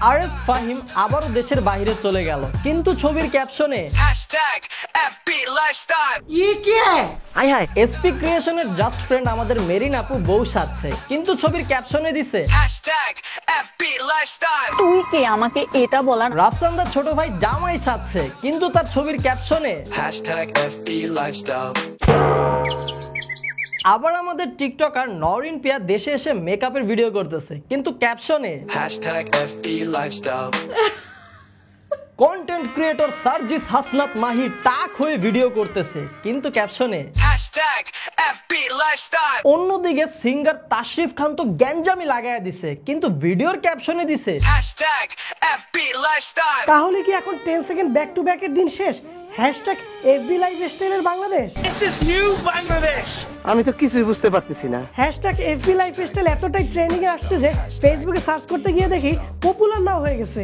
RS Fahim আবারও দেশের বাইরে চলে গেল, কিন্তু ছবির ক্যাপশনে #FBLifestyle হাই হাই এসপি ক্রিয়েশনের জাস্ট ফ্রেন্ড আমাদের মেরিন আপু বউ সাজছে, কিন্তু ছবির ক্যাপশনে দিছে #FBLifestyle তুই কে আমাকে এটা বলার? রাফসানদার ছোট ভাই জামাই সাজছে, কিন্তু তার ছবির ক্যাপশনে #FBLifestyle আবার আমাদের টিকটকার নরিন পিয়া দেশে এসে মেকআপের ভিডিও করতেছে, কিন্তু ক্যাপশনে #FBLifestyle content creator Sarjis Hasnat Mahi টাক হয়ে ভিডিও করতেছে, কিন্তু ক্যাপশনে #FBLifestyle অন্যদিকে সিঙ্গার তাশরিফ খান তো গ্যাঞ্জামি লাগায়া দিছে, কিন্তু ভিডিওর ক্যাপশনে দিছে #FBLifestyle তাহলে কি এখন 10 সেকেন্ড ব্যাক টু ব্যাক এর দিন শেষ? #FBLifestyle Bangladesh. This is new Bangladesh আমি তো কিছুই বুঝতে পারতেছি না। #FBLifestyle এতটাই ট্রেন্ডিং এ আসছে যে ফেসবুকে সার্চ করতে গিয়ে দেখি পপুলার নাও হয়ে গেছে।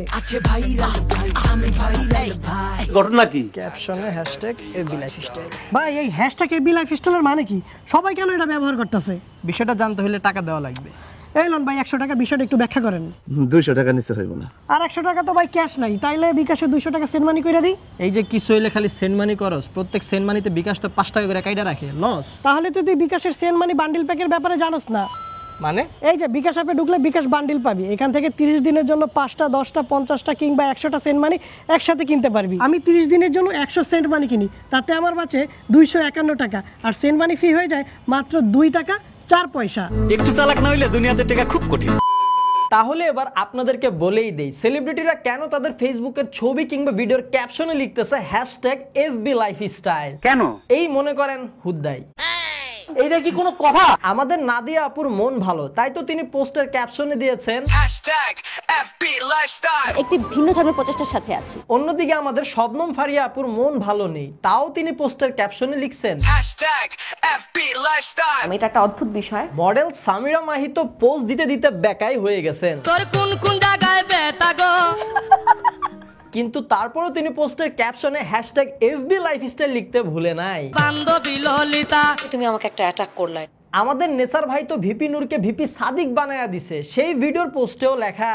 ঘটনা কি? ক্যাপশনে #FBLifestyle। ভাই এই #FBLifestyle এর মানে কি? সবাই কেন এটা ব্যবহার করতেছে? বিষয়টা জানতে হলে টাকা দেওয়া লাগবে। এই লন ভাই 100 টাকা বিষয়টা একটু ব্যাখ্যা করেন। 200 টাকা নিচে হইব না। আর 100 টাকা তো ভাই ক্যাশ নাই, তাইলে বিকাশে 200 টাকা সেন্ড মানি কইরা দিই। এই যে কিছু হইলে খালি সেন্ড মানি করস, প্রত্যেক সেন্ড মানিতে বিকাশ তো 5 টাকা করে কাইডা রাখে, লস। তাহলে তো তুই বিকাশের সেন্ড মানি বান্ডিল প্যাকের ব্যাপারে জানোস না। মানে এই যে বিকাশ অ্যাপে ঢুকলে বিকাশ বান্ডিল পাবি, এখান থেকে 30 দিনের জন্য 5টা 10টা 50টা কিংবা 100টা সেন্ট মানি একসাথে কিনতে পারবি। আমি 30 দিনের জন্য 100 সেন্ট মানি কিনি, তাতে আমার বাঁচে 251 টাকা, আর সেন্ট মানি ফি হয়ে যায় মাত্র 2 টাকা 4 পয়সা। একটু চালাক না হইলে দুনিয়াতে টাকা খুব কঠিন। তাহলে এবার আপনাদেরকে বলেই দেই, সেলিব্রিটিরা কেন তাদের ফেসবুকের ছবি কিংবা ভিডিওর ক্যাপশনে লিখতেছে #FBLifestyle। কেন? এই মনে করেন হুদ্দাই। এইটা কি কোনো কথা? আমাদের নাদিয়া আপুর মন ভালো, তাই তো তিনি পোস্টের ক্যাপশনে দিয়েছেন #FBLifestyle একটি ভিন্ন ধর্মের প্রচেষ্টার সাথে আছি। অন্যদিকে আমাদের শবনম ফারিয়া আপুর মন ভালো নেই, তাও তিনি পোস্টের ক্যাপশনে লিখছেন #FBLifestyle এটা একটা অদ্ভুত বিষয়। মডেল সামিরা মাহি তো পোস্ট দিতে দিতে বেকাই হয়ে গেছেন, তোর কোন কোন জায়গায় ব্যথা গো? কিন্তু তারপরও তিনি পোস্টের ক্যাপশনে #FBLifestyle লিখতে ভুলে নাই। বান্ধবী ললিতা, তুমি আমাকে একটা অ্যাটাক করলে। আমাদের নেসার ভাই তো ভিপি নূরকে ভিপি সাদিক বানায়া দিছে, সেই ভিডিওর পোস্টেও লেখা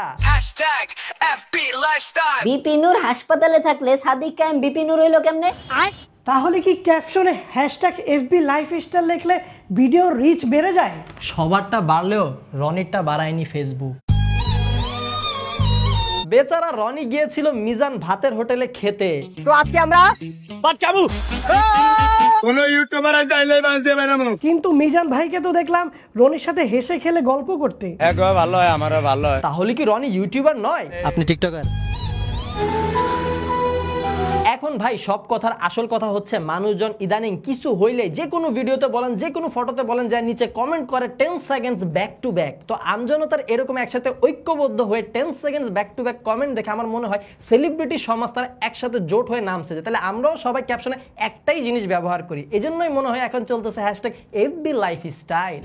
#FBLifestyle বিপি নূর হাসপাতালে থাকলে সাদিক কায়েম বিপি নূর হইলো কেমনে? তাহলে কি ক্যাপশনে #FBLifestyle লিখলে ভিডিও রিচ বেড়ে যায়? সবারটা বাড়লেও রনিরটা বাড়ায়নি ফেসবুক। বেচারা রনি গিয়েছিল মিজান ভাতের হোটেলে খেতে, তো আজকে আমরা বাট খাবো। কোন ইউটিউবার চাইলে বাস দেবে না মুখ কিন্তু মিজান ভাইকে তো দেখলাম রনির সাথে হেসে খেলে গল্প করতে। একও ভালো হয় আমারও ভালো হয়। তাহলে কি রনি ইউটিউবার নয়? আপনি টিকটকার? এখন ভাই সব কথার আসল কথা হচ্ছে, মানুষজন ইদানিং কিছু হইলে যে কোনো ভিডিওতে বলেন, যে কোনো ফটোতে বলেন, যায় নিচে কমেন্ট করে 10 সেকেন্ডস ব্যাক টু ব্যাক। তো আমজনতার এরকম একসাথে ঐক্যবদ্ধ হয়ে 10 seconds back to back comment দেখে আমার মনে হয় সেলিব্রিটি সমাজ তারা একসাথে জোট হয়ে নামছে, যে তাহলে আমরাও সবাই ক্যাপশনে একটাই জিনিস ব্যবহার করি। এজন্যই মনে হয় এখন চলতেছে #FBLifestyle।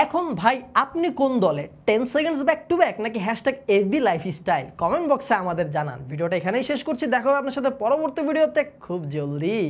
এখন ভাই আপনি কোন দলে, 10 সেকেন্ডস ব্যাক টু ব্যাক নাকি #FBLifestyle? কমেন্ট বক্সে আমাদের জানান। ভিডিওটা এখানেই শেষ করছি, দেখা হবে আপনার সাথে পরবর্তী ভিডিওতে খুব জলদি।